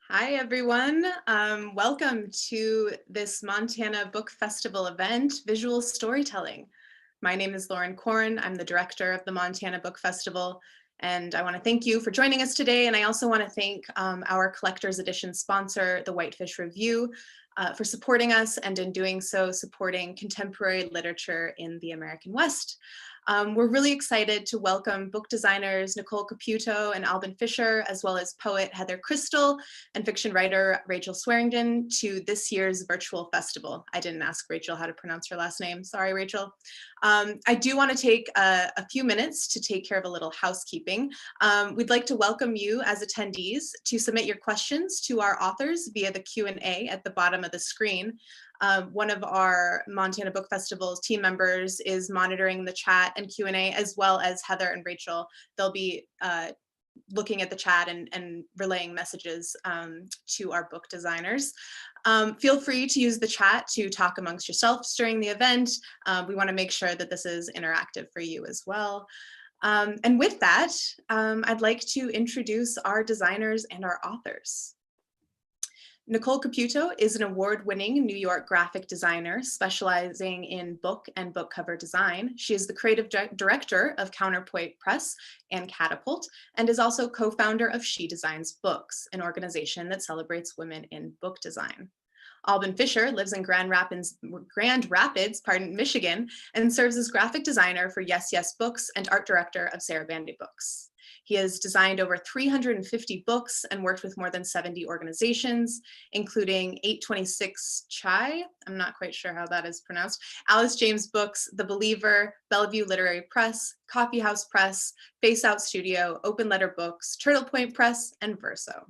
Hi, everyone. Welcome to this Montana Book Festival event, Visual Storytelling. My name is Lauren Corrin. I'm the director of the Montana Book Festival, and I want to thank you for joining us today. And I also want to thank our Collector's Edition sponsor, the Whitefish Review, for supporting us, and in doing so, supporting contemporary literature in the American West. We're really excited to welcome book designers Nicole Caputo and Albin Fisher, as well as poet Heather Crystal and fiction writer Rachel Swearingen to this year's virtual festival. I didn't ask Rachel how to pronounce her last name. Sorry, Rachel. I do want to take a few minutes to take care of a little housekeeping. We'd like to welcome you as attendees to submit your questions to our authors via the Q&A at the bottom of the screen. One of our Montana Book Festival's team members is monitoring the chat and Q&A, as well as Heather and Rachel. They'll be looking at the chat and relaying messages to our book designers. Feel free to use the chat to talk amongst yourselves during the event. We want to make sure that this is interactive for you as well. And with that, I'd like to introduce our designers and our authors. Nicole Caputo is an award-winning New York graphic designer specializing in book and book cover design. She is the creative director of Counterpoint Press and Catapult, and is also co-founder of She Designs Books, an organization that celebrates women in book design. Albin Fisher lives in Grand Rapids, Michigan, and serves as graphic designer for Yes Yes Books and art director of Sarah Bandy Books. He has designed over 350 books and worked with more than 70 organizations, including 826 Chai, I'm not quite sure how that is pronounced, Alice James Books, The Believer, Bellevue Literary Press, Coffee House Press, Face Out Studio, Open Letter Books, Turtle Point Press, and Verso.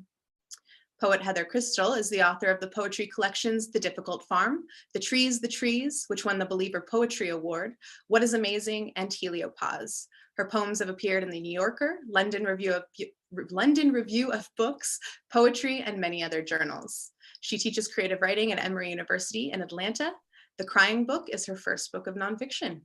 Poet Heather Crystal is the author of the poetry collections The Difficult Farm, The Trees, which won the Believer Poetry Award, What is Amazing, and Heliopause. Her poems have appeared in the New Yorker, London Review of Books, Poetry, and many other journals. She teaches creative writing at Emory University in Atlanta. The Crying Book is her first book of nonfiction.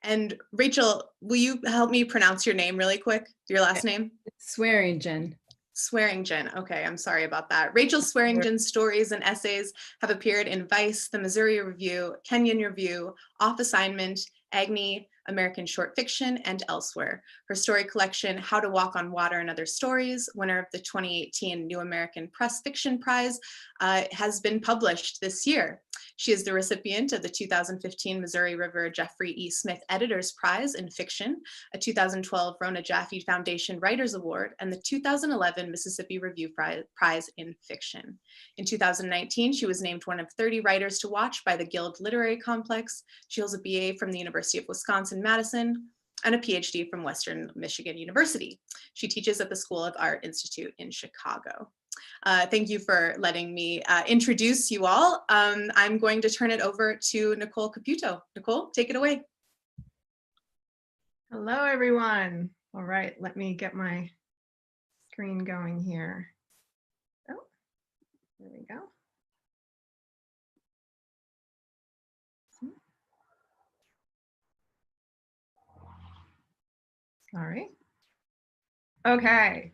And Rachel, will you help me pronounce your name really quick? Your last name? Swearingen. Swearingen. Okay, I'm sorry about that. Rachel Swearingen's stories and essays have appeared in Vice, the Missouri Review, Kenyon Review, Off Assignment, Agni, American Short Fiction, and elsewhere. Her story collection, How to Walk on Water and Other Stories, winner of the 2018 New American Press Fiction Prize, has been published this year. She is the recipient of the 2015 Missouri River Jeffrey E. Smith Editors Prize in Fiction, a 2012 Rona Jaffe Foundation Writers Award, and the 2011 Mississippi Review Prize in Fiction. In 2019, she was named one of 30 writers to watch by the Guild Literary Complex. She holds a BA from the University of Wisconsin-Madison and a PhD from Western Michigan University. She teaches at the School of Art Institute in Chicago. Thank you for letting me introduce you all. I'm going to turn it over to Nicole Caputo. Nicole, take it away. Hello, everyone. All right, let me get my screen going here. Oh, there we go. All right. Okay.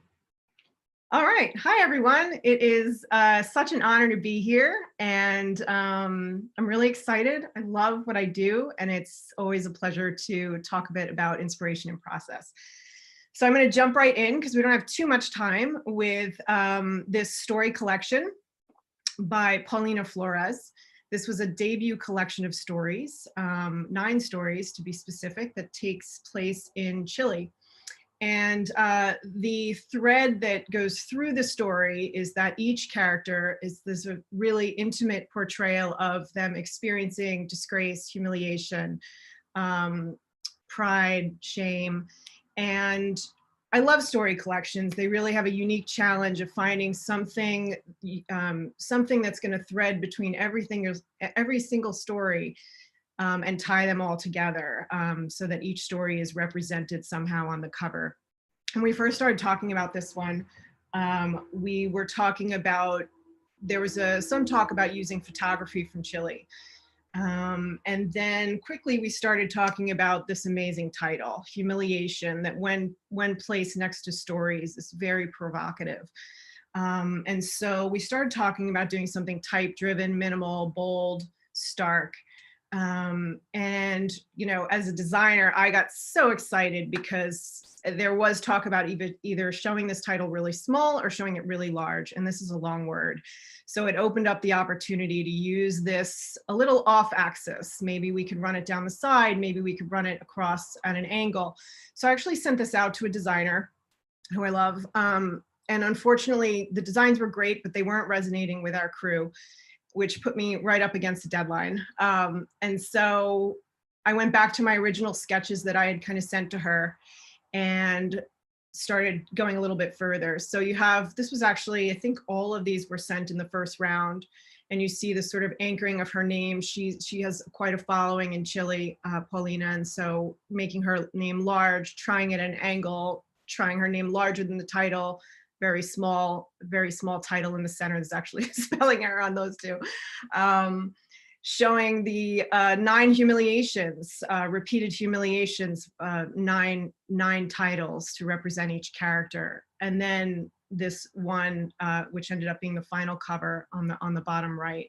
All right. Hi, everyone. It is such an honor to be here, and I'm really excited. I love what I do, and it's always a pleasure to talk a bit about inspiration and process. So I'm going to jump right in because we don't have too much time with this story collection by Paulina Flores. This was a debut collection of stories, 9 stories to be specific, that takes place in Chile. And the thread that goes through the story is that each character is this really intimate portrayal of them experiencing disgrace, humiliation, pride, shame. And I love story collections. They really have a unique challenge of finding something that's going to thread between every single story and tie them all together so that each story is represented somehow on the cover. When we first started talking about this one, we were talking about, there was some talk about using photography from Chile. And then quickly we started talking about this amazing title, Humiliation, that when placed next to stories is very provocative. And so we started talking about doing something type-driven, minimal, bold, stark. And, you know, as a designer, I got so excited because there was talk about either showing this title really small or showing it really large. And this is a long word. So it opened up the opportunity to use this a little off axis. Maybe we could run it down the side. Maybe we could run it across at an angle. So I actually sent this out to a designer who I love. And unfortunately, the designs were great, but they weren't resonating with our crew, which put me right up against the deadline. And so I went back to my original sketches that I had kind of sent to her and started going a little bit further. So you have, this was actually, I think all of these were sent in the first round. And you see the sort of anchoring of her name. She has quite a following in Chile, Paulina. And so making her name large, trying at an angle, trying her name larger than the title, very small title in the center. There's actually a spelling error on those two. Showing the 9 humiliations, repeated humiliations, nine titles to represent each character. And then this one, which ended up being the final cover on the bottom right.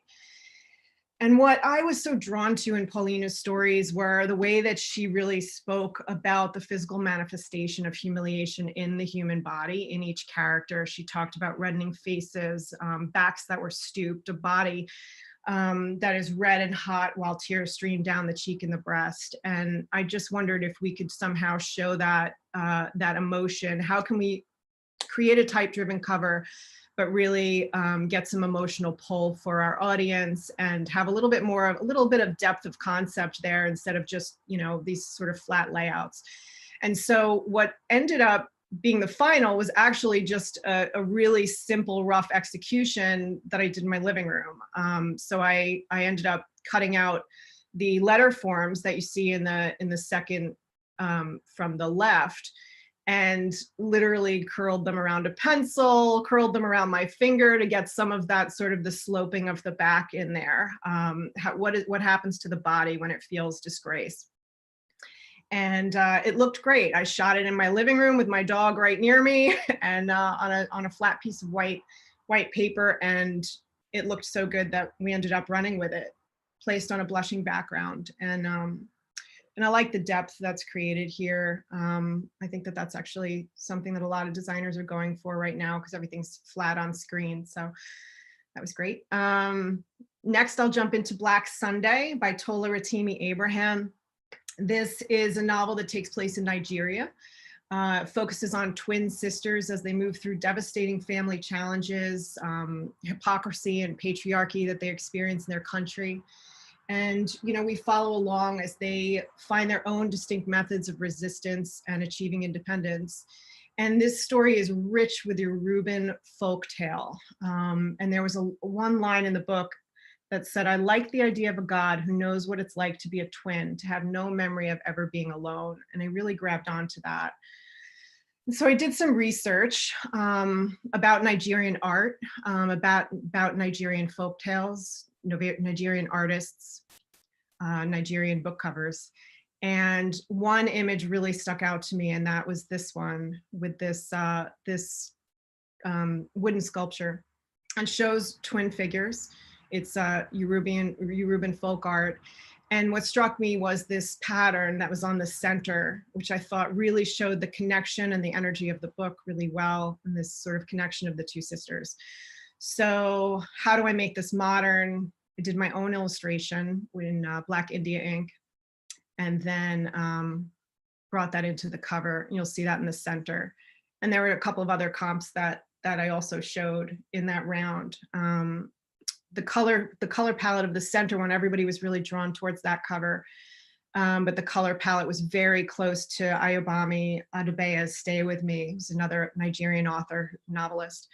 And what I was so drawn to in Paulina's stories were the way that she really spoke about the physical manifestation of humiliation in the human body in each character. She talked about reddening faces, backs that were stooped, a body that is red and hot while tears stream down the cheek and the breast. And I just wondered if we could somehow show that, that emotion. How can we create a type-driven cover but really get some emotional pull for our audience and have a little bit of depth of concept there instead of just, you know, these sort of flat layouts. And so what ended up being the final was actually just a really simple, rough execution that I did in my living room. So I ended up cutting out the letter forms that you see in the second from the left, and literally curled them around a pencil, curled them around my finger to get some of that sort of the sloping of the back in there. What happens to the body when it feels disgrace? And it looked great. I shot it in my living room with my dog right near me, and on a flat piece of white paper, and it looked so good that we ended up running with it, placed on a blushing background. And I like the depth that's created here. I think that that's actually something that a lot of designers are going for right now because everything's flat on screen. So that was great. Next, I'll jump into Black Sunday by Tola Ratimi Abraham. This is a novel that takes place in Nigeria. It focuses on twin sisters as they move through devastating family challenges, hypocrisy and patriarchy that they experience in their country. And, you know, we follow along as they find their own distinct methods of resistance and achieving independence. And this story is rich with Yoruban folk tale. And there was one line in the book that said, "I like the idea of a God who knows what it's like to be a twin, to have no memory of ever being alone." And I really grabbed onto that. And so I did some research about Nigerian art, about Nigerian folk tales, Nigerian artists, Nigerian book covers. And one image really stuck out to me, and that was this one with this wooden sculpture, and shows twin figures. It's Yoruban folk art. And what struck me was this pattern that was on the center, which I thought really showed the connection and the energy of the book really well, and this sort of connection of the two sisters. So how do I make this modern? I did my own illustration in Black India ink, and then brought that into the cover. You'll see that in the center. And there were a couple of other comps that I also showed in that round. The color palette of the center one, everybody was really drawn towards that cover. But the color palette was very close to Ayobami Adebayo's Stay With Me, who's another Nigerian author, novelist.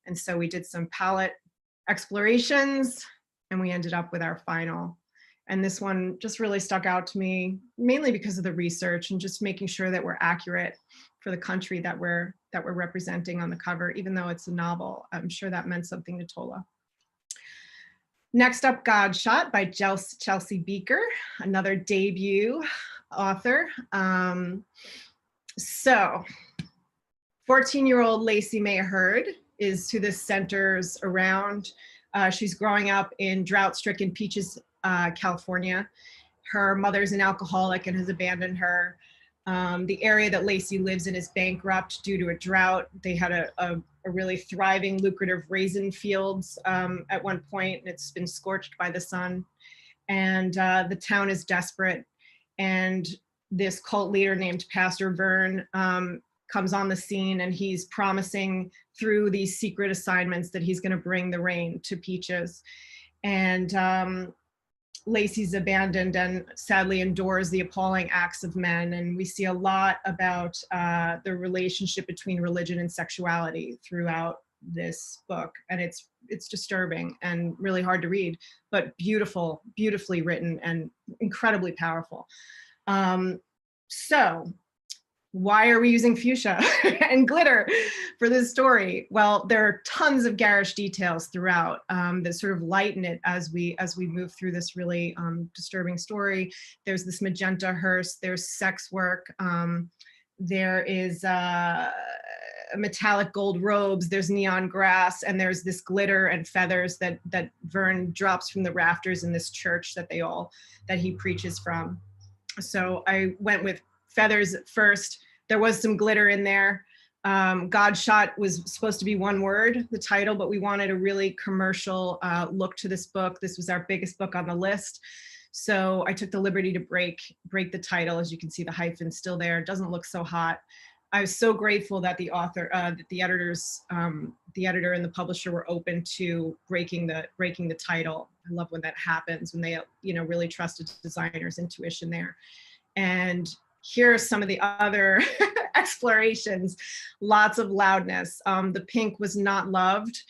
And so we did some palette explorations, and we ended up with our final. And this one just really stuck out to me, mainly because of the research and just making sure that we're accurate for the country that we're representing on the cover, even though it's a novel. I'm sure that meant something to Tola. Next up, God Shot by Chelsea Beaker, another debut author. So 14-year-old Lacey May Hurd is who this centers around. She's growing up in drought-stricken Peaches, California. Her mother's an alcoholic and has abandoned her. The area that Lacey lives in is bankrupt due to a drought. They had a really thriving, lucrative raisin fields at one point, and it's been scorched by the sun. And the town is desperate. And this cult leader named Pastor Vern comes on the scene, and he's promising through these secret assignments that he's going to bring the rain to Peaches. And Lacey's abandoned and sadly endures the appalling acts of men. And we see a lot about the relationship between religion and sexuality throughout this book. And it's disturbing and really hard to read, but beautifully written and incredibly powerful. So why are we using fuchsia and glitter for this story? Well, there are tons of garish details throughout that sort of lighten it as we move through this really disturbing story. There's this magenta hearse, there's sex work, there is metallic gold robes, there's neon grass, and there's this glitter and feathers that Vern drops from the rafters in this church that he preaches from. So I went with feathers at first. There was some glitter in there. God Shot was supposed to be one word, the title, but we wanted a really commercial look to this book. This was our biggest book on the list. So I took the liberty to break the title. As you can see, the hyphen's still there. It doesn't look so hot. I was so grateful that the author, that the editors, the editor and the publisher were open to breaking the title. I love when that happens, when they, really trusted designer's intuition there. And here are some of the other explorations. Lots of loudness. The pink was not loved.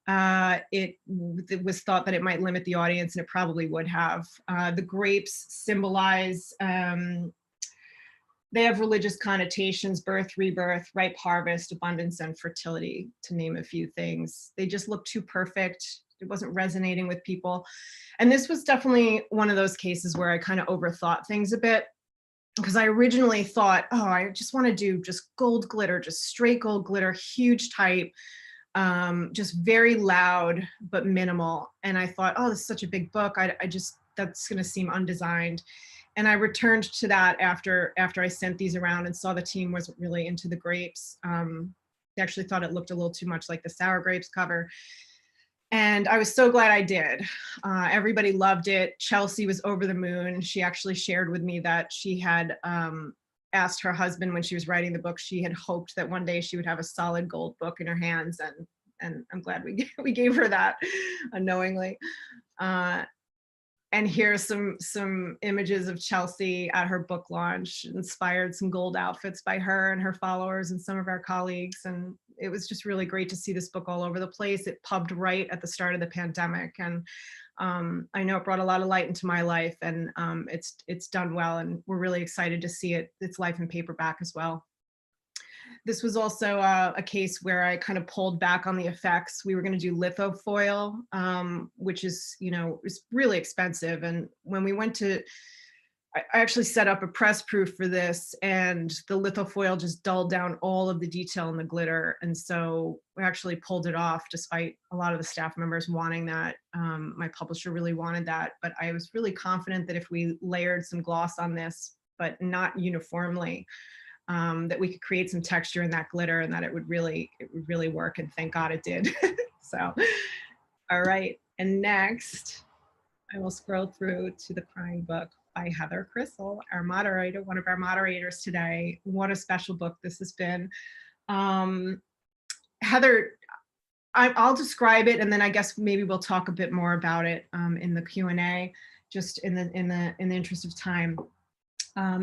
It was thought that it might limit the audience, and it probably would have. The grapes symbolize, they have religious connotations: birth, rebirth, ripe harvest, abundance, and fertility, to name a few things. They just look too perfect. It wasn't resonating with people. And this was definitely one of those cases where I kind of overthought things a bit, because I originally thought, oh, I just want to do just gold glitter, just straight gold glitter, huge type, just very loud, but minimal. And I thought, oh, this is such a big book. That's going to seem undesigned. And I returned to that after I sent these around and saw the team wasn't really into the grapes. They actually thought it looked a little too much like the sour grapes cover. And I was so glad I did. Everybody loved it. Chelsea was over the moon. She actually shared with me that she had asked her husband when she was writing the book, she had hoped that one day she would have a solid gold book in her hands. And I'm glad we gave her that unknowingly. And here's some images of Chelsea at her book launch, inspired some gold outfits by her and her followers and some of our colleagues. And it was just really great to see this book all over the place. It pubbed right at the start of the pandemic. And I know it brought a lot of light into my life, and it's done well. And we're really excited to see its life in paperback as well. This was also a case where I kind of pulled back on the effects. We were going to do lithofoil, which is, is really expensive. And when we went to, I actually set up a press proof for this, and the lithofoil just dulled down all of the detail in the glitter. And so we actually pulled it off despite a lot of the staff members wanting that. My publisher really wanted that, but I was really confident that if we layered some gloss on this, but not uniformly, that we could create some texture in that glitter, and that it would really work. And thank God it did. So, all right. And next, I will scroll through to The Crying Book by Heather Crystal, our moderator, one of our moderators today. What a special book this has been. Heather, I'll describe it, and then I guess maybe we'll talk a bit more about it in the Q&A, just in the interest of time.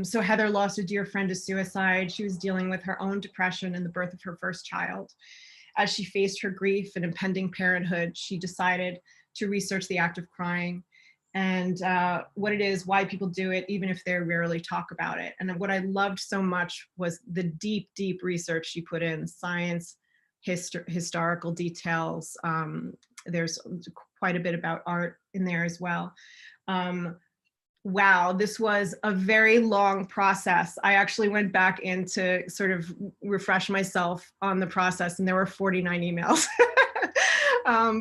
So Heather lost a dear friend to suicide. She was dealing with her own depression and the birth of her first child. As she faced her grief and impending parenthood, she decided to research the act of crying and what it is, why people do it, even if they rarely talk about it. And what I loved so much was the deep research she put in: science, historical details. There's quite a bit about art in there as well. Wow, this was a very long process. I actually went back in to sort of refresh myself on the process, and there were 49 emails.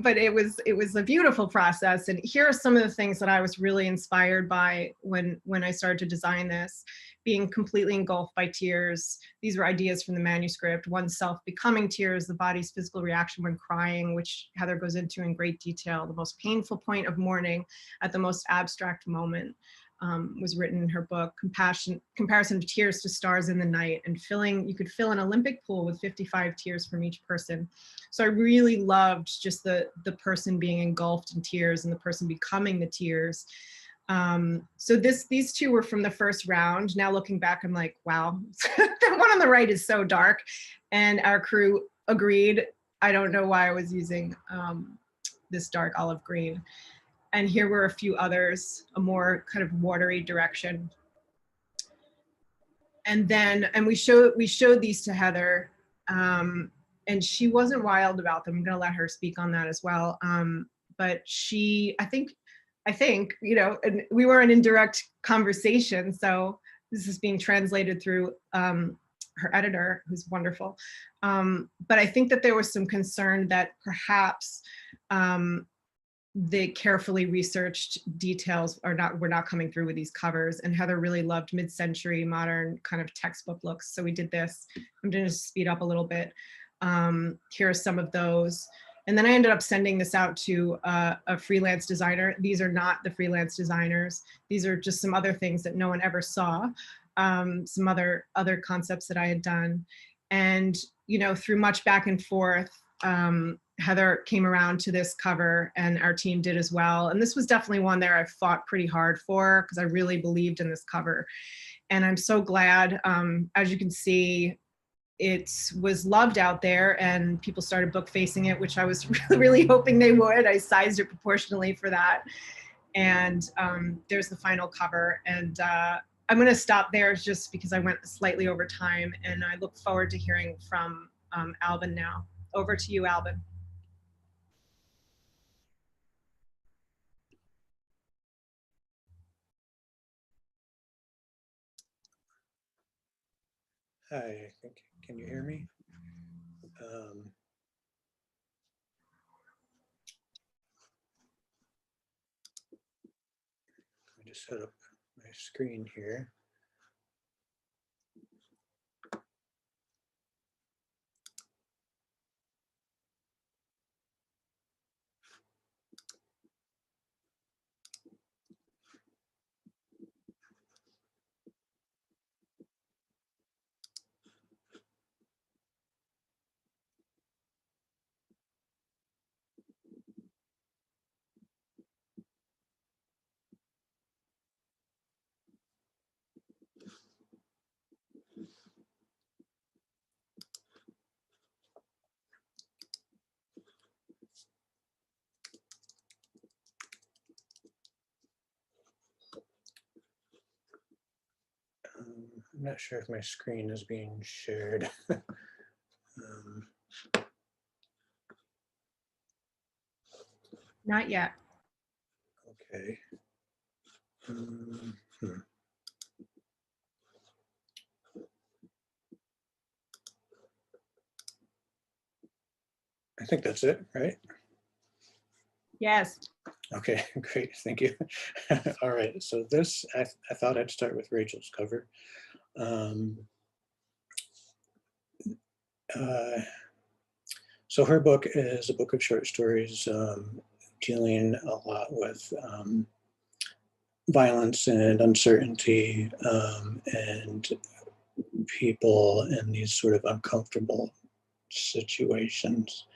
But it was a beautiful process. And here are some of the things that I was really inspired by when I started to design this. Being completely engulfed by tears. These were ideas from the manuscript. Oneself becoming tears, the body's physical reaction when crying, which Heather goes into in great detail. The most painful point of mourning at the most abstract moment. Was written in her book. Comparison of tears to stars in the night, and you could fill an Olympic pool with 55 tears from each person. So I really loved just the person being engulfed in tears and the person becoming the tears. So these two were from the first round. Now looking back, I'm like, wow, the one on the right is so dark. And our crew agreed. I don't know why I was using this dark olive green. And here were a few others, a more kind of watery direction. And we showed these to Heather, and she wasn't wild about them. I'm gonna let her speak on that as well. But I think, you know, and we were in indirect conversation, so this is being translated through her editor, who's wonderful. But I think that there was some concern that perhaps the carefully researched details were not coming through with these covers. And Heather really loved mid-century modern kind of textbook looks. So we did this. I'm going to speed up a little bit. Here are some of those. And then I ended up sending this out to a freelance designer. These are not the freelance designers. These are just some other things that no one ever saw. Some other concepts that I had done. And, you know, through much back and forth, Heather came around to this cover, and our team did as well. And this was definitely one there I fought pretty hard for, because I really believed in this cover. And I'm so glad, as you can see, it was loved out there, and people started book facing it, which I was really hoping they would. I sized it proportionally for that. And there's the final cover. And I'm going to stop there just because I went slightly over time, and I look forward to hearing from Albin now. Over to you, Albin. Hi, I think, can you hear me? Let me just set up my screen here. I'm not sure if my screen is being shared. Not yet. Okay. I think that's it, right? Yes. Okay, great, thank you. All right, so this, I thought I'd start with Rachel's cover. So her book is a book of short stories dealing a lot with violence and uncertainty and people in these sort of uncomfortable situations.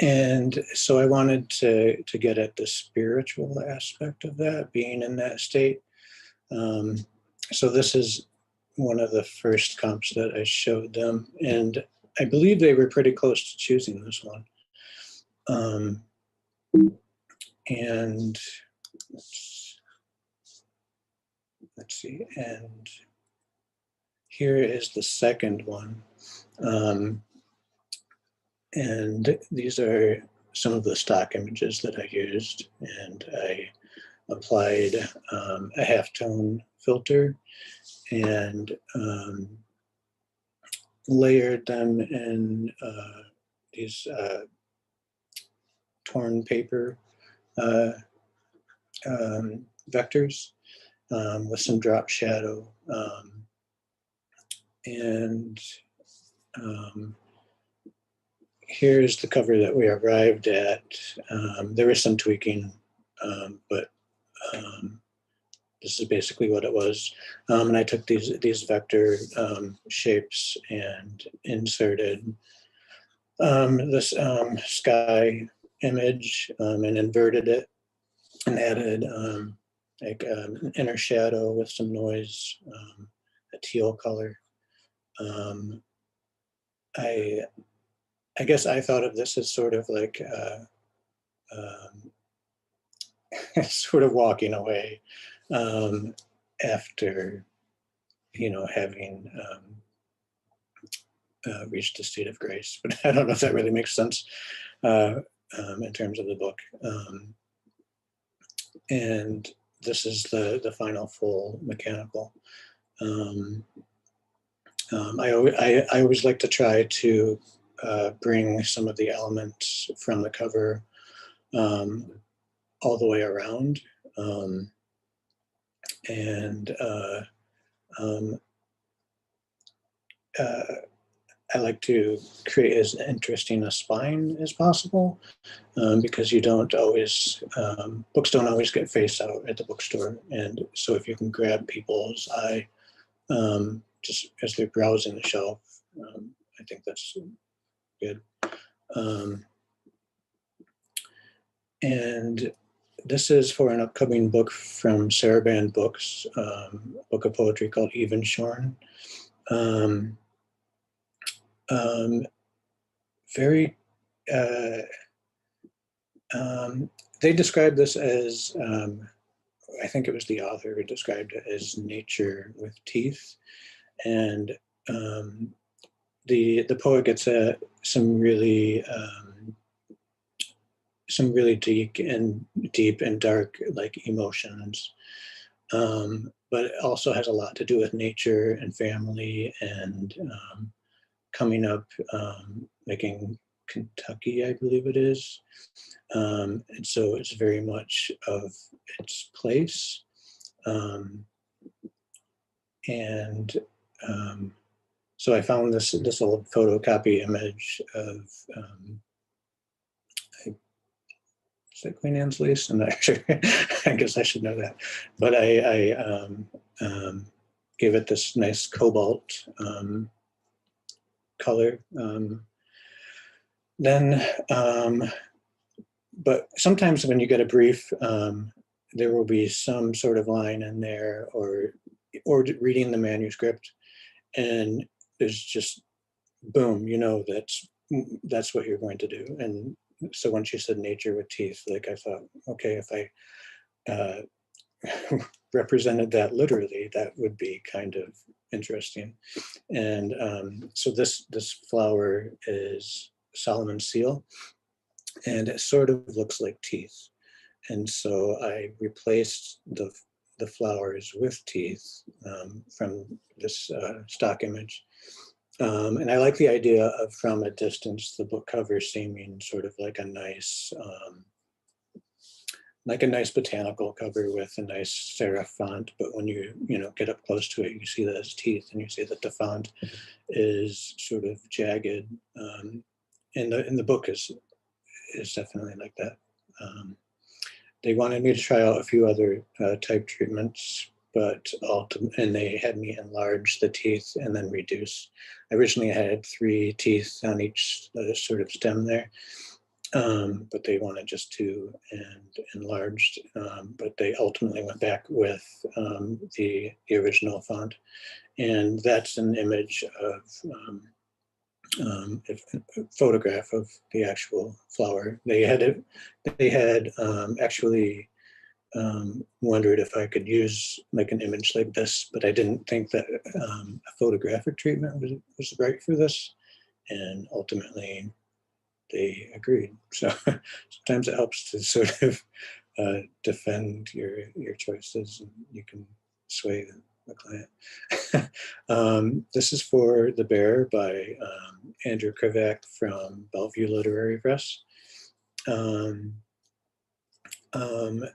And so I wanted to get at the spiritual aspect of that, being in that state. So this is one of the first comps that I showed them, and I believe they were pretty close to choosing this one. And let's see, and here is the second one. And these are some of the stock images that I used, and I applied a halftone filter and layered them in these torn paper vectors with some drop shadow. And here's the cover that we arrived at. There was some tweaking, but this is basically what it was. And I took these vector shapes and inserted this sky image and inverted it and added like an inner shadow with some noise, a teal color. I guess I thought of this as sort of like sort of walking away after, you know, having reached a state of grace. But I don't know if that really makes sense in terms of the book. And this is the final full mechanical. I always like to try to bring some of the elements from the cover all the way around. I like to create as interesting a spine as possible because you don't always, books don't always get face out at the bookstore. And so if you can grab people's eye just as they're browsing the shelf, I think that's good. And this is for an upcoming book from Saraband Books, a book of poetry called Even Shorn. Very, they described this as, I think it was the author who described it as nature with teeth. And the poet gets at some really deep and dark like emotions, but it also has a lot to do with nature and family and coming up, making Kentucky, I believe it is. And so it's very much of its place. So I found this old photocopy image of is that Queen Anne's lace? I'm not sure. I guess I should know that. But I gave it this nice cobalt color. But sometimes when you get a brief, there will be some sort of line in there, or reading the manuscript, and there's just boom, you know, that's what you're going to do. And so when she said nature with teeth, like I thought, okay, if I represented that literally, that would be kind of interesting. And so this flower is Solomon's seal, and it sort of looks like teeth. And so I replaced the flowers with teeth from this stock image. And I like the idea of from a distance, the book cover seeming sort of like a nice botanical cover with a nice serif font. But when you get up close to it, you see that it's teeth, and you see that the font is sort of jagged. And the book is definitely like that. They wanted me to try out a few other type treatments, but and they had me enlarge the teeth and then reduce. Originally I had 3 teeth on each sort of stem there, but they wanted just 2 and enlarged. But they ultimately went back with the original font, and that's an image of a photograph of the actual flower. They had actually wondered if I could use like an image like this, but I didn't think that a photographic treatment was right for this. And ultimately, they agreed. So sometimes it helps to sort of defend your choices, and you can sway the client. This is for The Bear by Andrew Krivak from Bellevue Literary Press.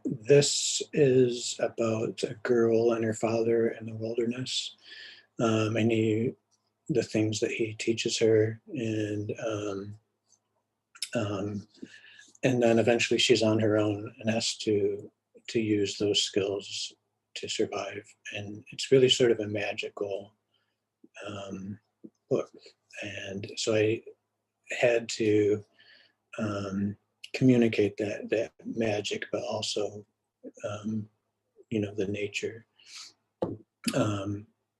This is about a girl and her father in the wilderness, and the things that he teaches her, and then eventually she's on her own and has to use those skills to survive. And it's really sort of a magical book. And so I had to communicate that magic, but also, the nature.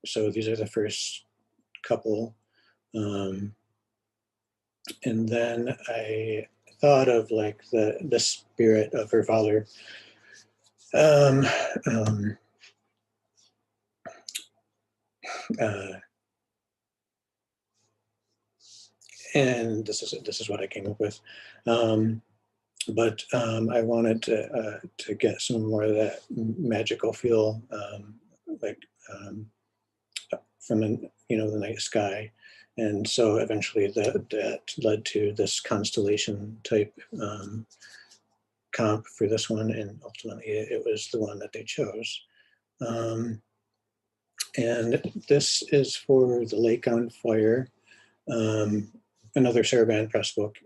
So these are the first couple. And then I thought of like the spirit of her father. Um, um, and this is what I came up with. But I wanted to get some more of that magical feel, like from the night sky. And so eventually that led to this constellation type comp for this one, and ultimately it was the one that they chose. And this is for The Lake on Fire, another Sarabande Press book.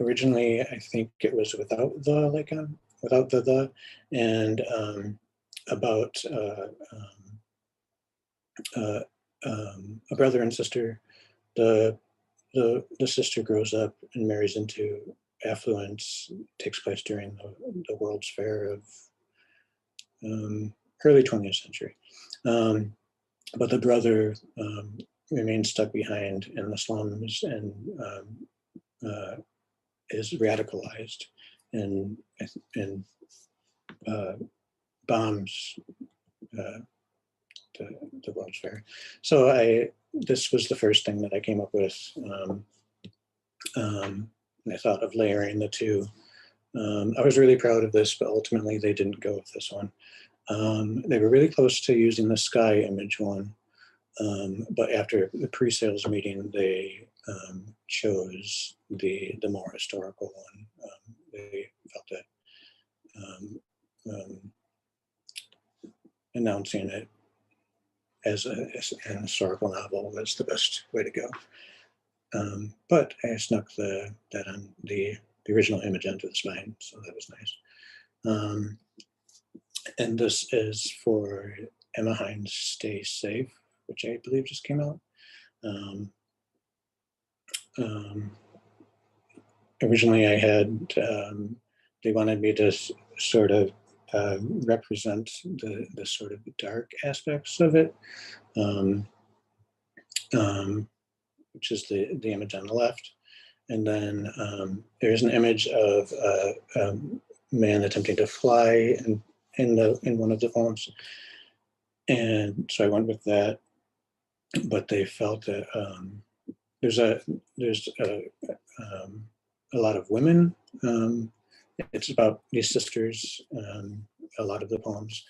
Originally, I think it was without the, and about a brother and sister. The sister grows up and marries into affluence. Takes place during the World's Fair of early 20th century. But the brother remains stuck behind in the slums and is radicalized and bombs the World's Fair. So this was the first thing that I came up with. And I thought of layering the two. I was really proud of this, but ultimately they didn't go with this one. They were really close to using the sky image one, but after the pre-sales meeting, they chose the more historical one. They felt that announcing it as an historical novel was the best way to go. But I snuck that on the original image onto the spine, so that was nice. And this is for Emma Hines' Stay Safe, which I believe just came out. Originally I had, they wanted me to sort of represent the sort of dark aspects of it, which is the image on the left. And then there's an image of a man attempting to fly in one of the poems. And so I went with that, but they felt that there's a lot of women. It's about these sisters, a lot of the poems.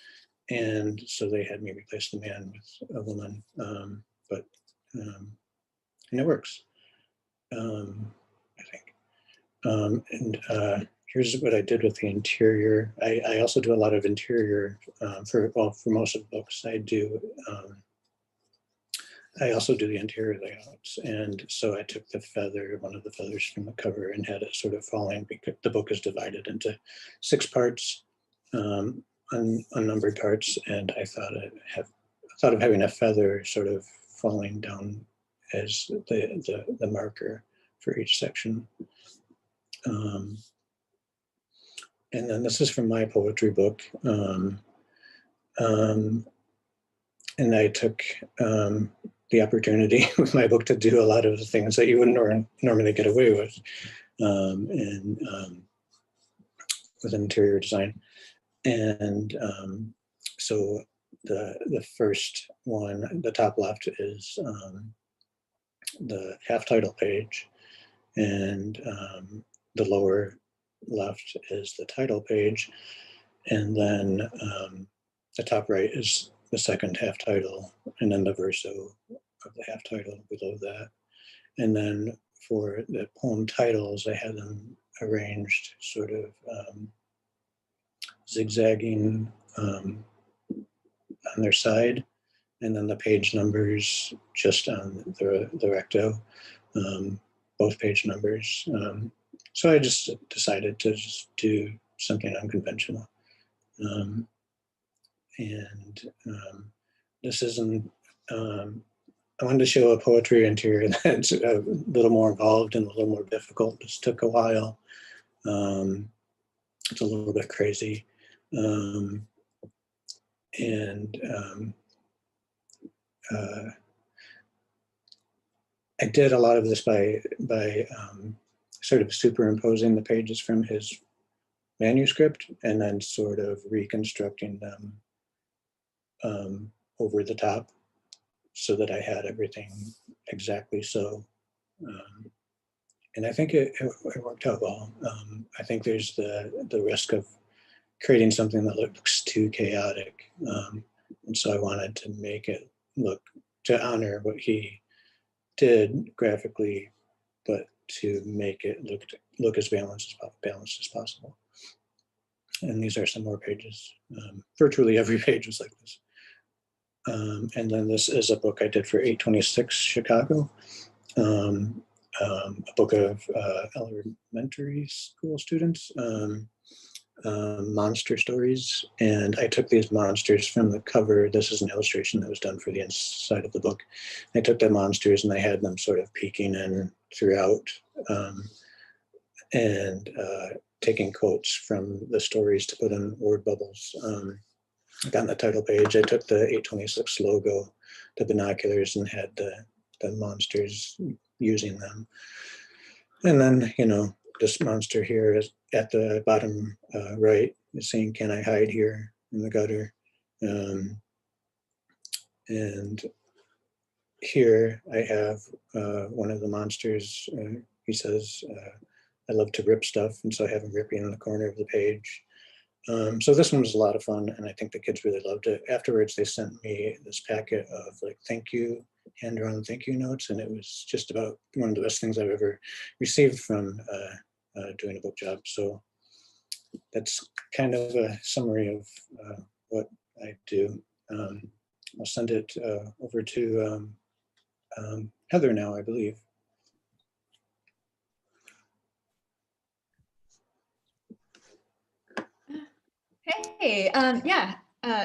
And so they had me replace the man with a woman, and it works, I think. And here's what I did with the interior. I also do a lot of interior for most of the books. I also do the interior layouts. And so I took one of the feathers from the cover, and had it sort of falling, because the book is divided into 6 parts, unnumbered parts. And I thought of having a feather sort of falling down as the marker for each section. And then this is from my poetry book. And I took the opportunity with my book to do a lot of the things that you wouldn't normally get away with, with interior design. And so the first one, the top left, is the half title page. and the lower left is the title page, and then the top right is the second half title, and then the verso of the half title below that. And then for the poem titles, I had them arranged sort of zigzagging on their side, and then the page numbers just on the recto, both page numbers. So I just decided to just do something unconventional. This isn't, I wanted to show a poetry interior that's a little more involved and a little more difficult. This took a while. It's a little bit crazy. I did a lot of this by sort of superimposing the pages from his manuscript and then sort of reconstructing them over the top so that I had everything exactly so. And I think it worked out well. I think there's the risk of creating something that looks too chaotic. And so I wanted to make it look, to honor what he did graphically, but to make it look as balanced as possible. And these are some more pages. Virtually every page was like this. And then this is a book I did for 826 Chicago, a book of elementary school students, monster stories. And I took these monsters from the cover. This is an illustration that was done for the inside of the book. I took the monsters and I had them sort of peeking in throughout, and taking quotes from the stories to put in word bubbles. On the title page, I took the 826 logo, the binoculars, and had the monsters using them. And then, you know, this monster here is at the bottom right is saying, "Can I hide here in the gutter?" And here I have one of the monsters. He says, "I love to rip stuff," and so I have him ripping in the corner of the page. So this one was a lot of fun, and I think the kids really loved it. Afterwards, they sent me this packet of like thank you, hand-drawn thank you notes, and it was just about one of the best things I've ever received from doing a book job. So that's kind of a summary of what I do. I'll send it over to Heather now, I believe. Hey, yeah,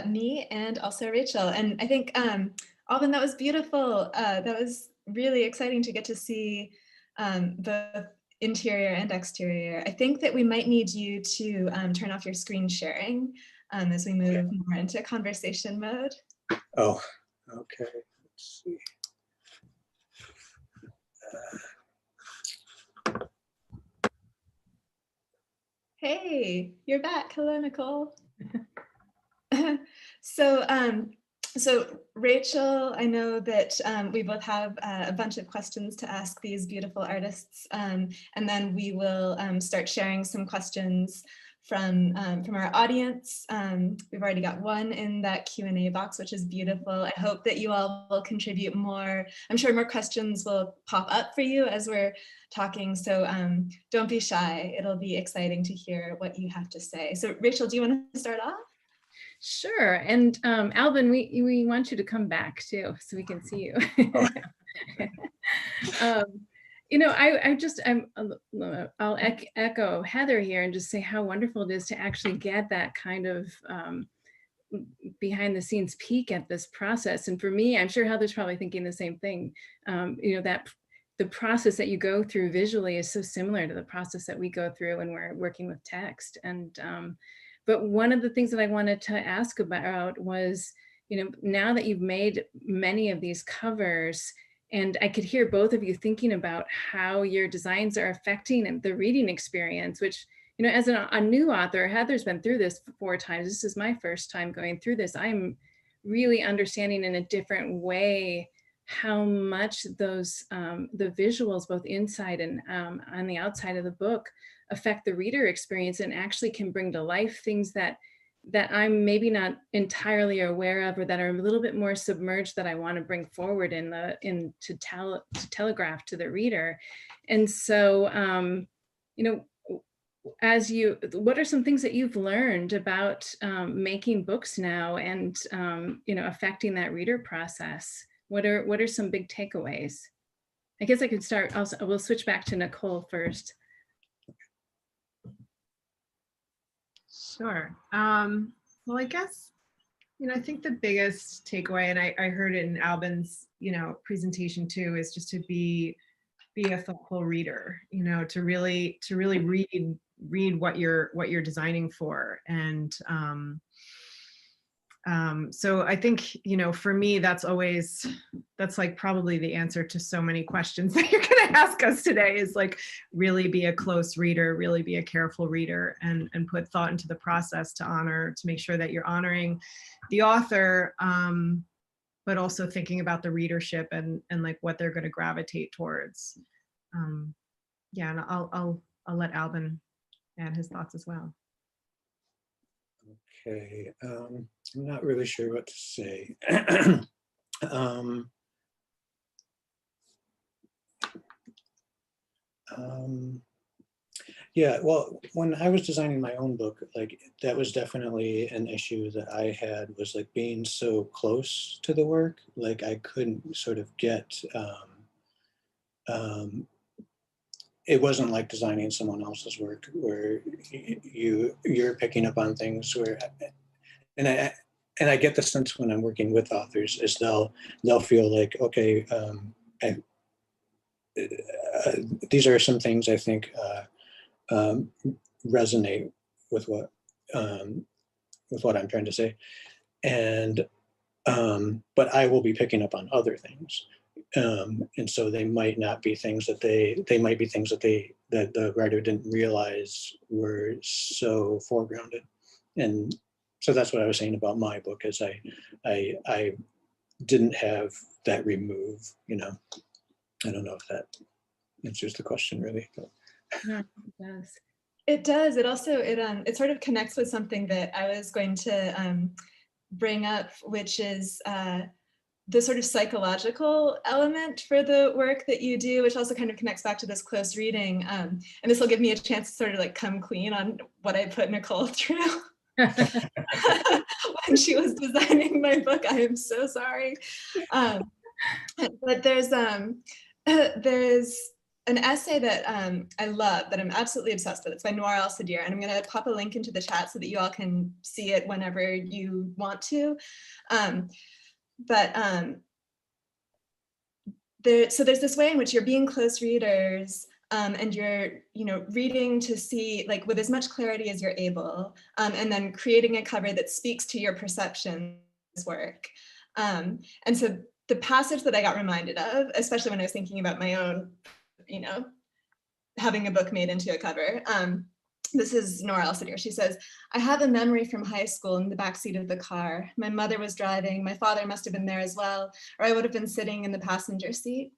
me and also Rachel. And I think, Alvin, that was beautiful. That was really exciting to get to see both interior and exterior. I think that we might need you to turn off your screen sharing as we move more into conversation mode. Oh, okay. Let's see. Hey, you're back. Hello, Nicole. So Rachel, I know that we both have a bunch of questions to ask these beautiful artists, and then we will start sharing some questions from our audience. We've already got one in that Q&A box, which is beautiful. I hope that you all will contribute more. I'm sure more questions will pop up for you as we're talking, so don't be shy. It'll be exciting to hear what you have to say. So Rachel, do you want to start off? Sure. And Alvin, we want you to come back too, so we can see you. You know, I'll echo Heather here and just say how wonderful it is to actually get that kind of behind the scenes peek at this process. And for me, I'm sure Heather's probably thinking the same thing. You know, that the process that you go through visually is so similar to the process that we go through when we're working with text. And but one of the things that I wanted to ask about was, you know, now that you've made many of these covers, and I could hear both of you thinking about how your designs are affecting the reading experience, which, you know, as a new author, Heather's been through this 4 times. This is my first time going through this. I'm really understanding in a different way how much those, the visuals, both inside and on the outside of the book, affect the reader experience and actually can bring to life things that I'm maybe not entirely aware of, or that are a little bit more submerged, that I want to bring forward to telegraph to the reader. And so, you know, what are some things that you've learned about making books now, and you know, affecting that reader process? What are some big takeaways? I guess I could start. We'll switch back to Nicole first. Sure. Well, I guess, you know, I think the biggest takeaway, and I heard it in Albin's, you know, presentation too, is just to be a thoughtful reader, you know, to really read what you're designing for. And so I think, you know, for me, that's like probably the answer to so many questions that you're going to ask us today, is like, really be a close reader, really be a careful reader, and put thought into the process to make sure that you're honoring the author, but also thinking about the readership and like what they're going to gravitate towards. Yeah, and I'll let Albin add his thoughts as well. Okay, I'm not really sure what to say. Yeah, well, when I was designing my own book, like, that was definitely an issue that I had, was like being so close to the work. Like, I couldn't sort of get, it wasn't like designing someone else's work where you're picking up on things where, and I get the sense when I'm working with authors, is they'll feel like, okay, these are some things I think resonate with what I'm trying to say, and but I will be picking up on other things, and so they might not be things that they might be things that the writer didn't realize were so foregrounded. And so that's what I was saying about my book, is I didn't have that remove, you know. I don't know if that answers the question really, but. No, it does. It does. It also, it sort of connects with something that I was going to bring up, which is the sort of psychological element for the work that you do, which also kind of connects back to this close reading. And this will give me a chance to sort of like come clean on what I put Nicole through when she was designing my book. I am so sorry. But there's an essay that I love, that I'm absolutely obsessed with. It's by Noir El-Sadir, and I'm going to pop a link into the chat so that you all can see it whenever you want to. So there's this way in which you're being close readers, and you're, you know, reading to see, like, with as much clarity as you're able, and then creating a cover that speaks to your perceptions work. And so the passage that I got reminded of, especially when I was thinking about my own, you know, having a book made into a cover. This is Noir El-Sadir. She says, "I have a memory from high school in the backseat of the car. My mother was driving. My father must have been there as well, or I would have been sitting in the passenger seat.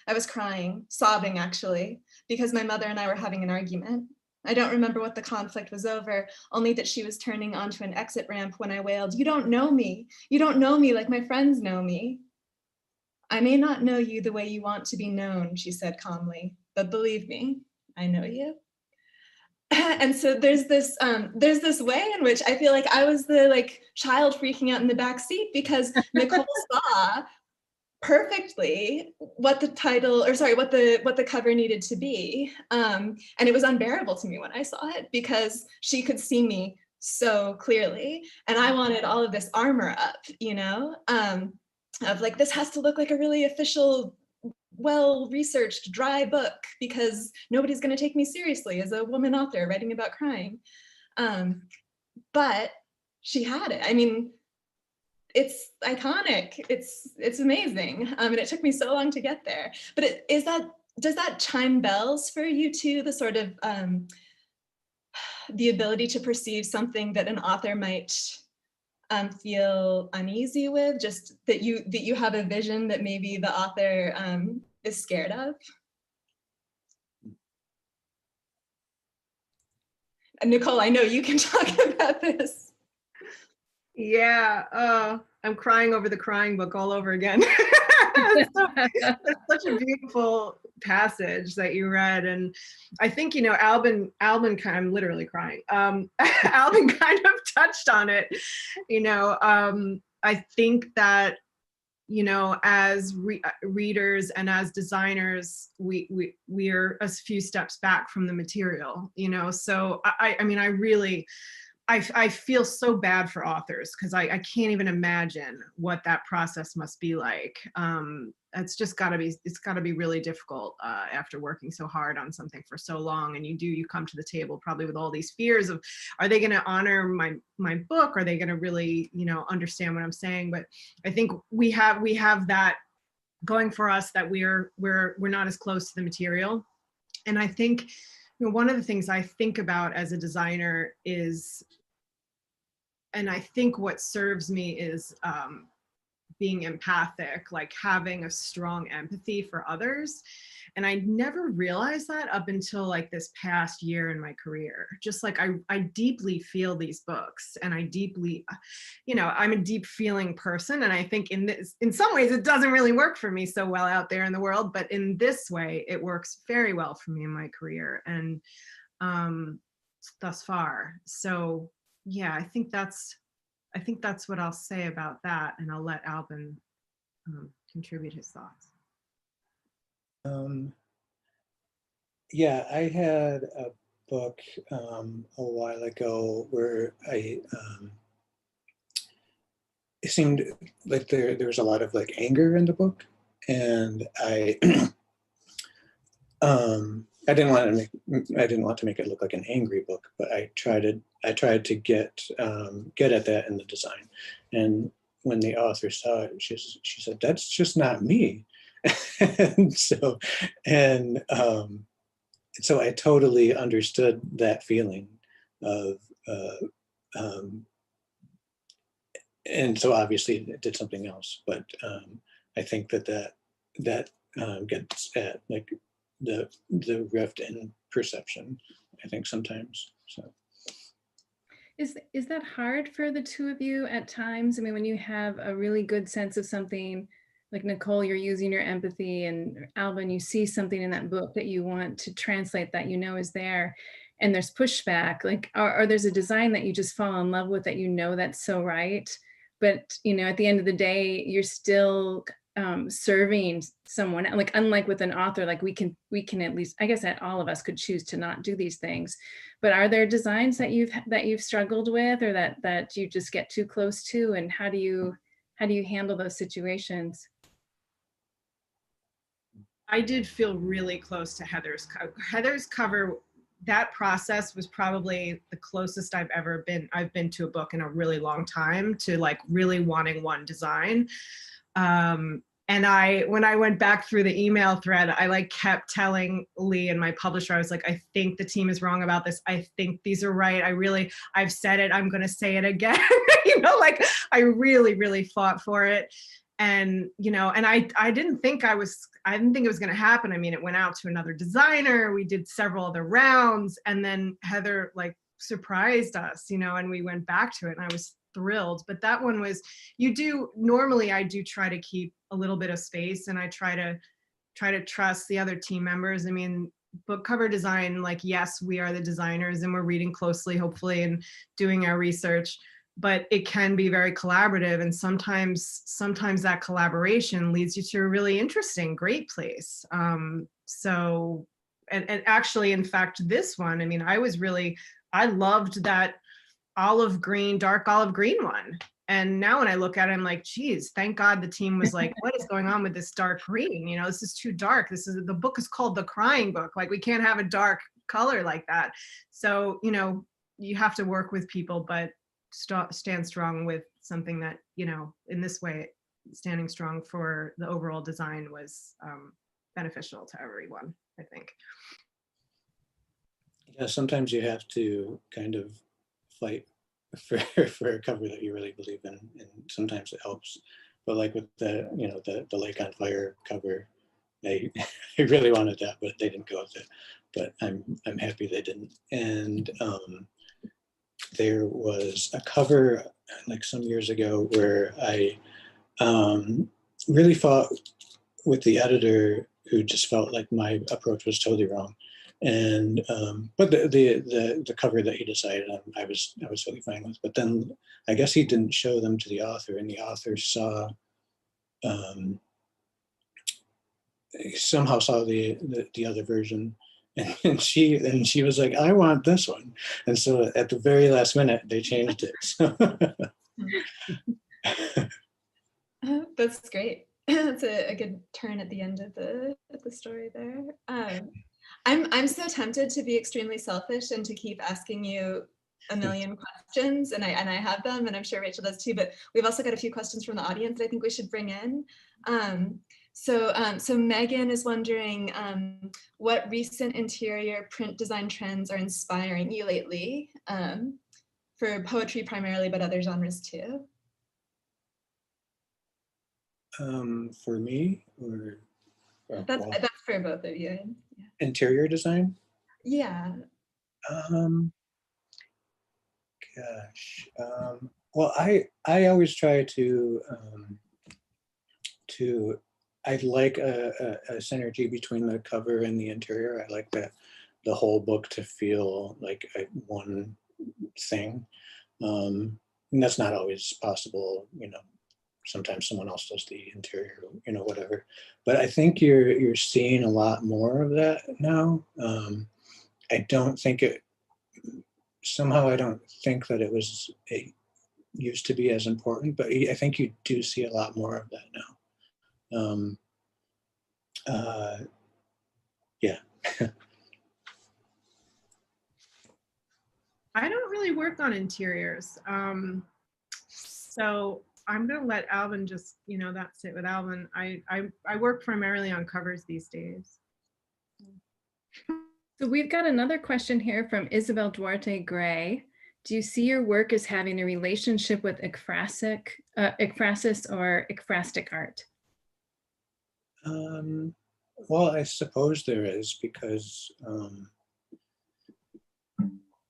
I was crying, sobbing actually, because my mother and I were having an argument. I don't remember what the conflict was over, only that she was turning onto an exit ramp when I wailed, 'You don't know me. You don't know me like my friends know me.' 'I may not know you the way you want to be known,' she said calmly, 'but believe me, I know you.'" And so there's this way in which I feel like I was the like child freaking out in the back seat, because Nicole saw perfectly what the title, or sorry, what the cover needed to be, and it was unbearable to me when I saw it, because she could see me so clearly, and I wanted all of this armor up, you know, of like, this has to look like a really official, well-researched, dry book, because nobody's going to take me seriously as a woman author writing about crying. But she had it. I mean, it's iconic. It's amazing. And it took me so long to get there. But does that chime bells for you too? The sort of the ability to perceive something that an author might feel uneasy with, just that you have a vision that maybe the author is scared of? And Nicole, I know you can talk about this. Yeah, I'm crying over the crying book all over again. It's such a beautiful passage that you read, and I think, you know, Albin kind of, I'm literally crying. Albin kind of touched on it. You know, I think that, you know, as readers and as designers, we're a few steps back from the material. You know, so I mean, I really. I feel so bad for authors, because I can't even imagine what that process must be like. It's just gotta be really difficult after working so hard on something for so long, and you come to the table probably with all these fears of, are they gonna honor my book? Are they gonna really, you know, understand what I'm saying? But I think we have that going for us, that we're not as close to the material. And I think, you know, one of the things I think about as a designer is, and I think what serves me is being empathic, like having a strong empathy for others. And I never realized that up until like this past year in my career. Just like I deeply feel these books, and I deeply, you know, I'm a deep feeling person. And I think in some ways it doesn't really work for me so well out there in the world, but in this way it works very well for me in my career, and thus far. So yeah, I think that's what I'll say about that, and I'll let Albin contribute his thoughts. Yeah, I had a book a while ago where it seemed like there was a lot of like anger in the book, and I I didn't want to make it look like an angry book, but I tried to get at that in the design. And when the author saw it, she said, "That's just not me." and so and I totally understood that feeling of and so obviously it did something else, but I think that gets at like the rift in perception, I think sometimes. So Is that hard for the two of you at times? I mean, when you have a really good sense of something, like Nicole, you're using your empathy, and Alvin, you see something in that book that you want to translate, that you know is there, and there's pushback, like, or there's a design that you just fall in love with, that you know that's so right, but you know, at the end of the day, you're still serving someone. Like, unlike with an author, like we can at least, I guess that all of us could choose to not do these things. But are there designs that you've struggled with, or that you just get too close to, and how do you handle those situations? I did feel really close to Heather's cover. That process was probably the closest I've been to a book in a really long time, to like really wanting one design. And when I went back through the email thread, I like kept telling Lee and my publisher, I was like, I think the team is wrong about this. I think these are right. I've said it, I'm going to say it again. You know, like I really, really fought for it. And, you know, and I didn't think it was going to happen. I mean, it went out to another designer. We did several other rounds, and then Heather like surprised us, you know, and we went back to it, and I was thrilled. But that one was, normally I do try to keep a little bit of space, and I try to trust the other team members. I mean, book cover design, like, yes, we are the designers and we're reading closely, hopefully, and doing our research, but it can be very collaborative. And sometimes that collaboration leads you to a really interesting, great place. So, and actually, in fact, this one, I mean, I loved that dark olive green one. And now when I look at it, I'm like, geez, thank God the team was like, what is going on with this dark green? You know, this is too dark. The book is called The Crying Book. Like, we can't have a dark color like that. So, you know, you have to work with people, but stand strong with something that, you know, in this way, standing strong for the overall design was beneficial to everyone, I think. yeah, sometimes you have to kind of fight for a cover that you really believe in, and sometimes it helps. But like with the, you know, the Lake on Fire cover, I I really wanted that, but they didn't go with it. But I'm happy they didn't. And there was a cover like some years ago where I really fought with the editor, who just felt like my approach was totally wrong. And but the cover that he decided on, I was totally fine with. But then I guess he didn't show them to the author, and the author saw somehow saw the other version, and she was like, I want this one. And so at the very last minute they changed it. So That's great. That's a good turn at the end of the story there. I'm so tempted to be extremely selfish and to keep asking you a million questions, and I have them, and I'm sure Rachel does too. But we've also got a few questions from the audience that I think we should bring in. So Megan is wondering what recent interior print design trends are inspiring you lately, for poetry primarily, but other genres too. for me, or That's well, that's for both of you. Yeah. interior design. Yeah. Um, Gosh. Well, I always try to I like a synergy between the cover and the interior. I like the whole book to feel like one thing. And that's not always possible, you know. Sometimes someone else does the interior, you know, whatever. But I think you're seeing a lot more of that now. I don't think it somehow I don't think that it used to be as important, but I think you do see a lot more of that now. Uh, yeah. I don't really work on interiors. So I'm gonna let Alvin just, that's it with Alvin. I work primarily on covers these days. So we've got another question here from Isabel Duarte Gray. Do you see your work as having a relationship with ekphrasis or ekphrastic art? Well, I suppose there is, because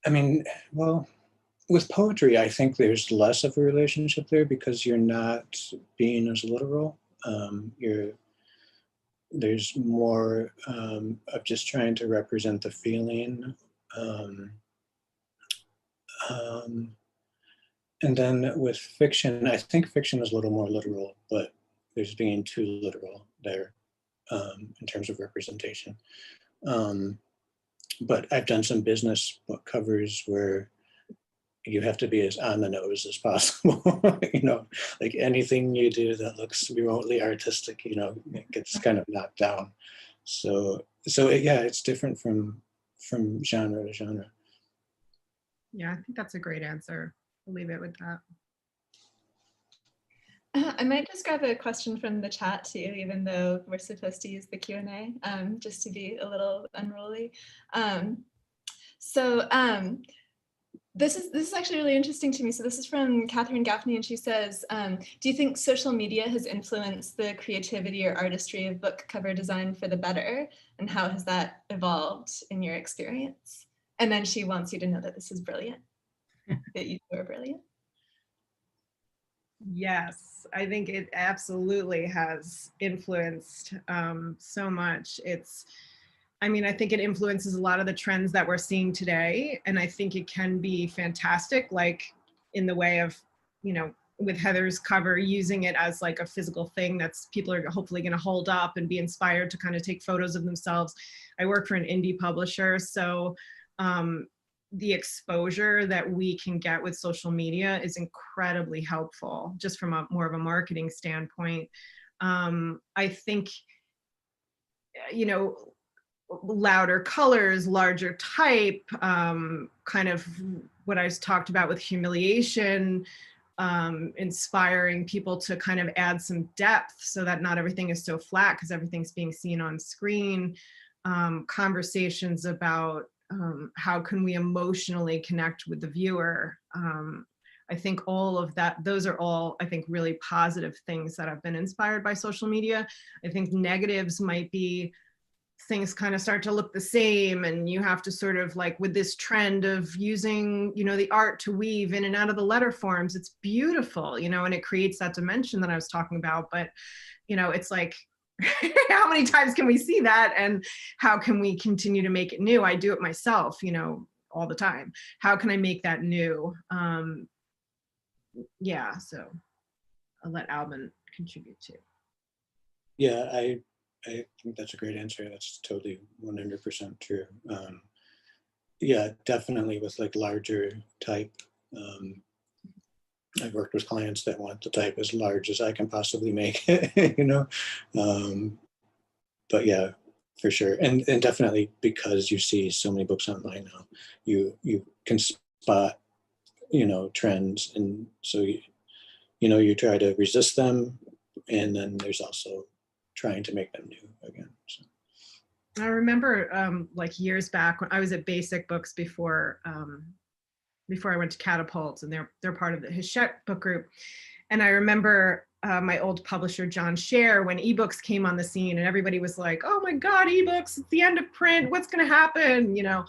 I mean, well, with poetry, I think there's less of a relationship there because you're not being as literal. There's more of just trying to represent the feeling. And then with fiction, I think fiction is a little more literal, but there's being too literal there in terms of representation. But I've done some business book covers where you have to be as on the nose as possible. You know, like anything you do that looks remotely artistic, you know, it gets kind of knocked down. So yeah, it's different from genre to genre. Yeah, I think that's a great answer. I'll leave it with that. I might just grab a question from the chat too, even though we're supposed to use the Q&A, just to be a little unruly. This is actually really interesting to me. So this is from Catherine Gaffney, and she says, do you think social media has influenced the creativity or artistry of book cover design for the better? And how has that evolved in your experience? And then she wants you to know that this is brilliant, that you are brilliant. Yes, I think it absolutely has influenced so much. I think it influences a lot of the trends that we're seeing today. And I think it can be fantastic, like in the way of, with Heather's cover, using it as like a physical thing that's people are hopefully going to hold up and be inspired to kind of take photos of themselves. I work for an indie publisher, so the exposure that we can get with social media is incredibly helpful, just from more of a marketing standpoint. I think, louder colors, larger type, kind of what I talked about with humiliation, inspiring people to kind of add some depth so that not everything is so flat because everything's being seen on screen. Conversations about how can we emotionally connect with the viewer, I think all of that, those are all, I think, really positive things that have been inspired by social media. I think negatives might be things kind of start to look the same, and you have to sort of like, with this trend of using, you know, the art to weave in and out of the letter forms, it's beautiful, you know, and it creates that dimension that I was talking about. But, you know, it's like, how many times can we see that, and how can we continue to make it new? I do it myself, you know, all the time. How can I make that new? Yeah, so I'll let Alvin contribute too. Yeah, I think that's a great answer. That's totally 100% true. Yeah, definitely with like larger type. I've worked with clients that want the type as large as I can possibly make it, you know. But yeah, for sure, and definitely because you see so many books online now, you can spot, you know, trends, and so you know, you try to resist them, and then there's also trying to make them new again. So. I remember like years back when I was at Basic Books before before I went to Catapult, and they're part of the Hachette book group. And I remember my old publisher, John Scher, when ebooks came on the scene, and everybody was like, oh my God, ebooks, it's the end of print, what's gonna happen, you know?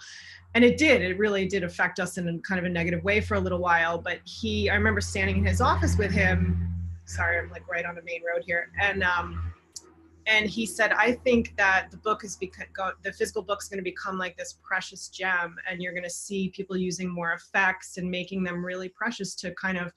And it really did affect us in kind of a negative way for a little while. But I remember standing in his office with him, sorry, I'm like right on the main road here. And he said, I think that the physical book's going to become like this precious gem, and you're going to see people using more effects and making them really precious to kind of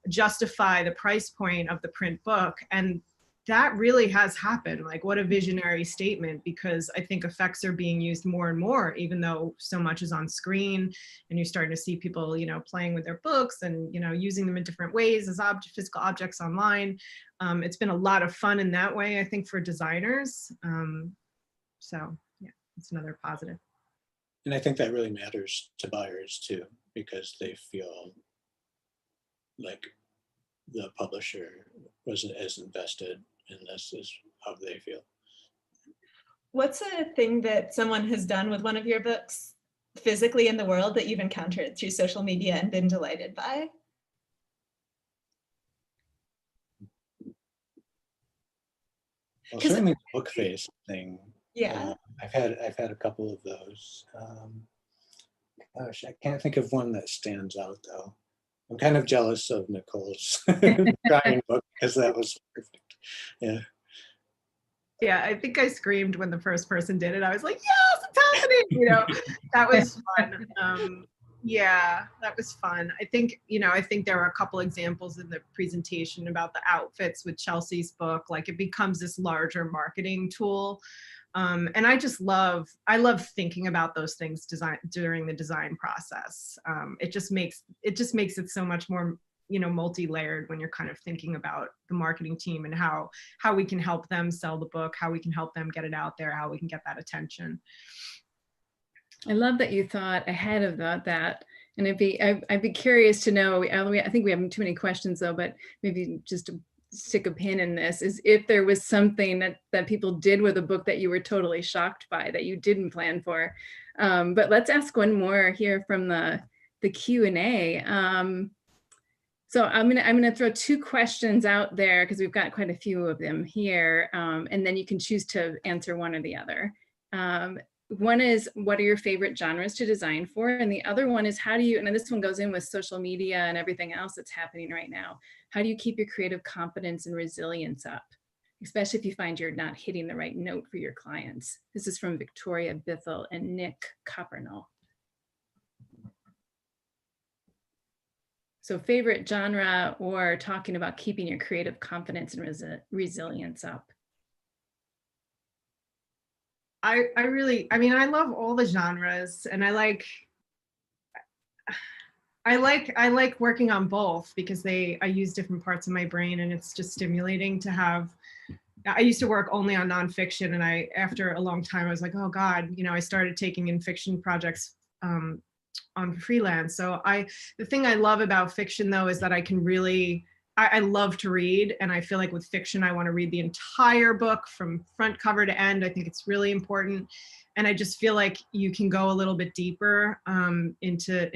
justify the price point of the print book. And that really has happened. Like, what a visionary statement, because I think effects are being used more and more, even though so much is on screen, and you're starting to see people, you know, playing with their books and, you know, using them in different ways as physical objects online. It's been a lot of fun in that way, I think, for designers. So yeah, it's another positive. And I think that really matters to buyers too, because they feel like the publisher wasn't as invested in this as how they feel. What's a thing that someone has done with one of your books physically in the world that you've encountered through social media and been delighted by? Well, certainly the book face thing. Yeah. I've had a couple of those. Gosh, I can't think of one that stands out though. I'm kind of jealous of Nicole's drawing book, because that was perfect. Yeah. Yeah, I think I screamed when the first person did it. I was like, yes, it's happening. You know, that was fun. Yeah, that was fun. I think, you know, I think there were a couple examples in the presentation about the outfits with Chelsea's book. Like, it becomes this larger marketing tool. And I love thinking about those things during the design process. It just makes it so much more, you know, multi-layered when you're kind of thinking about the marketing team and how we can help them sell the book, how we can help them get it out there, how we can get that attention. I love that you thought ahead of that. And I'd be curious to know, I think we have too many questions though, but maybe just to stick a pin in this, is if there was something that people did with a book that you were totally shocked by, that you didn't plan for. But let's ask one more here from the Q&A. So I'm gonna throw two questions out there, because we've got quite a few of them here, and then you can choose to answer one or the other. One is, what are your favorite genres to design for? And the other one is, how do you, and this one goes in with social media and everything else that's happening right now, how do you keep your creative confidence and resilience up, especially if you find you're not hitting the right note for your clients? This is from Victoria Bithell and Nick Coppernell. So favorite genre, or talking about keeping your creative confidence and resilience up. I love all the genres, and I like working on both, because I use different parts of my brain, and it's just stimulating to have. I used to work only on nonfiction, and after a long time I was like, oh God, you know, I started taking in fiction projects on freelance. So the thing I love about fiction though is that I can really, I love to read, and I feel like with fiction I want to read the entire book from front cover to end. I think it's really important, and I just feel like you can go a little bit deeper into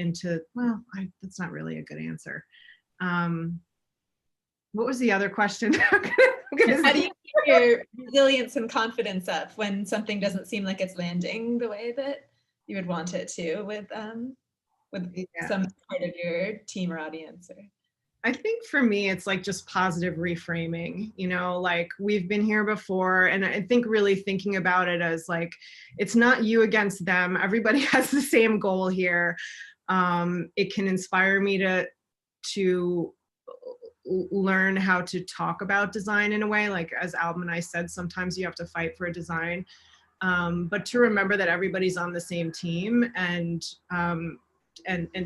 well, that's not really a good answer. What was the other question? How do you keep your resilience and confidence up when something doesn't seem like it's landing the way that you would want it to with some part of your team or audience? Or... I think for me, it's like just positive reframing, you know, like we've been here before. And I think really thinking about it as like, it's not you against them. Everybody has the same goal here. It can inspire me to learn how to talk about design in a way, like as Alban and I said, sometimes you have to fight for a design, but to remember that everybody's on the same team, and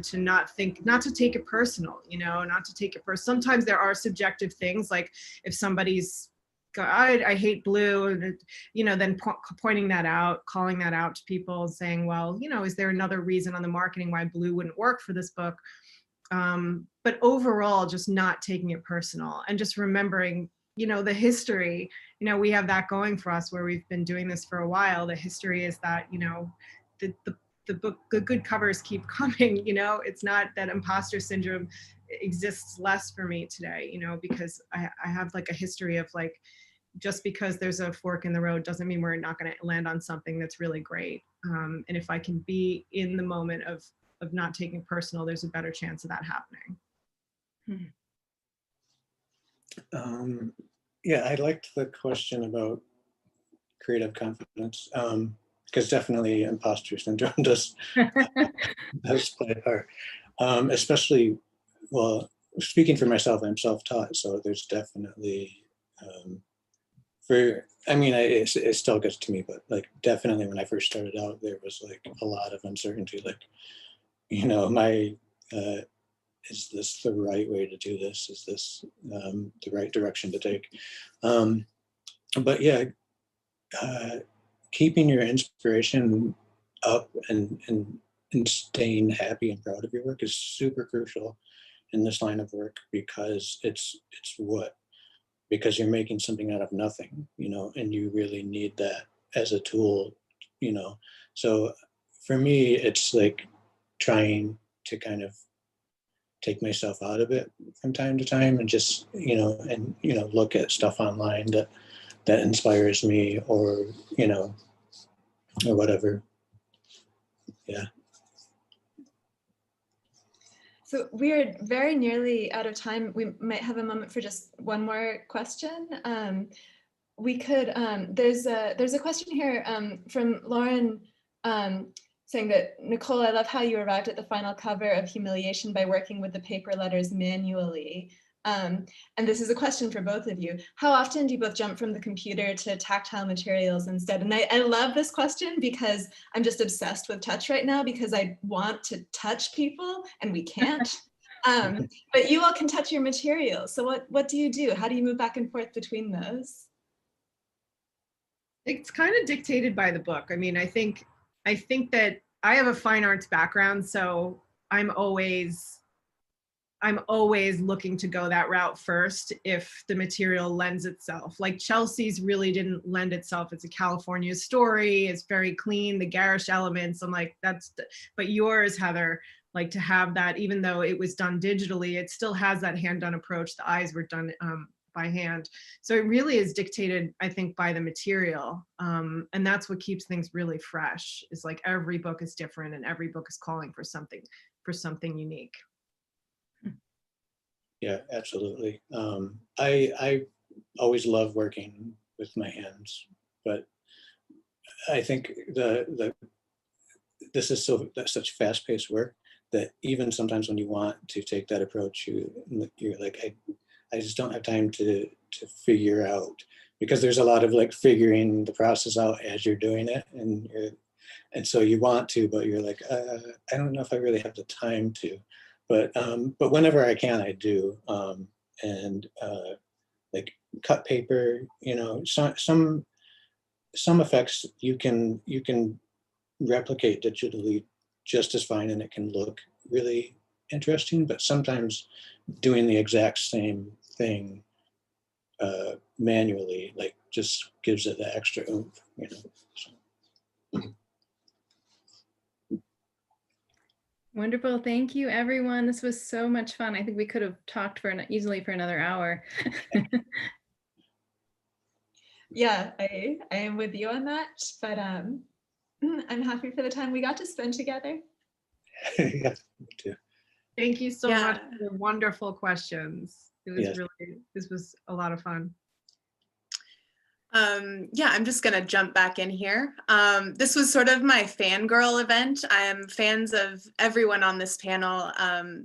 to not to take it personal, you know, not to take it personal. Sometimes there are subjective things, like if somebody's I hate blue, you know, then pointing that out, calling that out to people, saying, well, you know, is there another reason on the marketing why blue wouldn't work for this book? But overall, just not taking it personal and just remembering, you know, the history. You know, we have that going for us where we've been doing this for a while. The history is that, you know, the book, the good covers keep coming. You know, it's not that imposter syndrome exists less for me today, you know, because I have like a history of like, just because there's a fork in the road doesn't mean we're not going to land on something that's really great. And if I can be in the moment of not taking personal, there's a better chance of that happening. Yeah, I liked the question about creative confidence, because definitely imposter syndrome does play a part, especially, well, speaking for myself, I'm self-taught, so there's definitely, it still gets to me, but like definitely when I first started out, there was like a lot of uncertainty, like, you know, is this the right way to do this? Is this the right direction to take? But yeah, keeping your inspiration up and staying happy and proud of your work is super crucial in this line of work, because because you're making something out of nothing, you know, and you really need that as a tool, you know. So for me, it's like trying to kind of take myself out of it from time to time and just, you know, look at stuff online that inspires me, or, you know, or whatever. Yeah. So we're very nearly out of time. We might have a moment for just one more question. We could, there's a question here from Lauren saying that, Nicole, I love how you arrived at the final cover of Humiliation by working with the paper letters manually. And this is a question for both of you. How often do you both jump from the computer to tactile materials instead? And I love this question because I'm just obsessed with touch right now, because I want to touch people and we can't. But you all can touch your materials. So what do you do? How do you move back and forth between those? It's kind of dictated by the book. I mean, I think that I have a fine arts background, so I'm always looking to go that route first if the material lends itself. Like Chelsea's really didn't lend itself. It's a California story. It's very clean, the garish elements. I'm like, but yours, Heather, like to have that, even though it was done digitally, it still has that hand-done approach. The eyes were done by hand. So it really is dictated, I think, by the material. And that's what keeps things really fresh. It's like every book is different and every book is calling for something unique. Yeah, absolutely. I always love working with my hands, but I think this is such fast-paced work that even sometimes when you want to take that approach, you're like, I just don't have time to figure out, because there's a lot of like figuring the process out as you're doing it, and so you want to, but you're like, I don't know if I really have the time to. But whenever I can, I do. And like cut paper, you know, some effects you can replicate digitally just as fine, and it can look really interesting. But sometimes doing the exact same thing manually, like, just gives it the extra oomph, you know. So. Wonderful. Thank you, everyone. This was so much fun. I think we could have talked easily for another hour. Yeah, I am with you on that, but I'm happy for the time we got to spend together. Yeah, me too. Thank you so much Yeah. for the wonderful questions. It was Yes. this was a lot of fun. Yeah, I'm just gonna jump back in here. This was sort of my fangirl event. I am fans of everyone on this panel,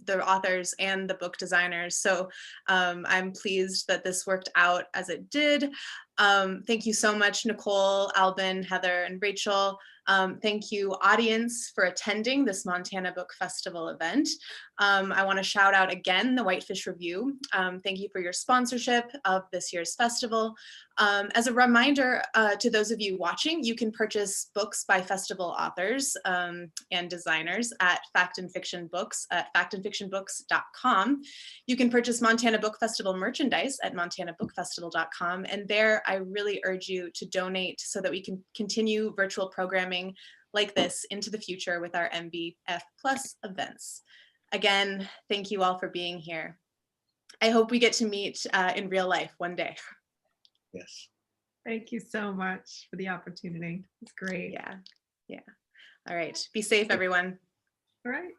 the authors and the book designers. So I'm pleased that this worked out as it did. Thank you so much, Nicole, Albin, Heather, and Rachel. Thank you, audience, for attending this Montana Book Festival event. I want to shout out again the Whitefish Review. Thank you for your sponsorship of this year's festival. As a reminder to those of you watching, you can purchase books by festival authors and designers at Fact and Fiction Books at factandfictionbooks.com. You can purchase Montana Book Festival merchandise at montanabookfestival.com. And there, I really urge you to donate so that we can continue virtual programming like this into the future with our MBF Plus events. Again, thank you all for being here. I hope we get to meet in real life one day. Yes. Thank you so much for the opportunity. It's great. Yeah. All right. Be safe, everyone. All right.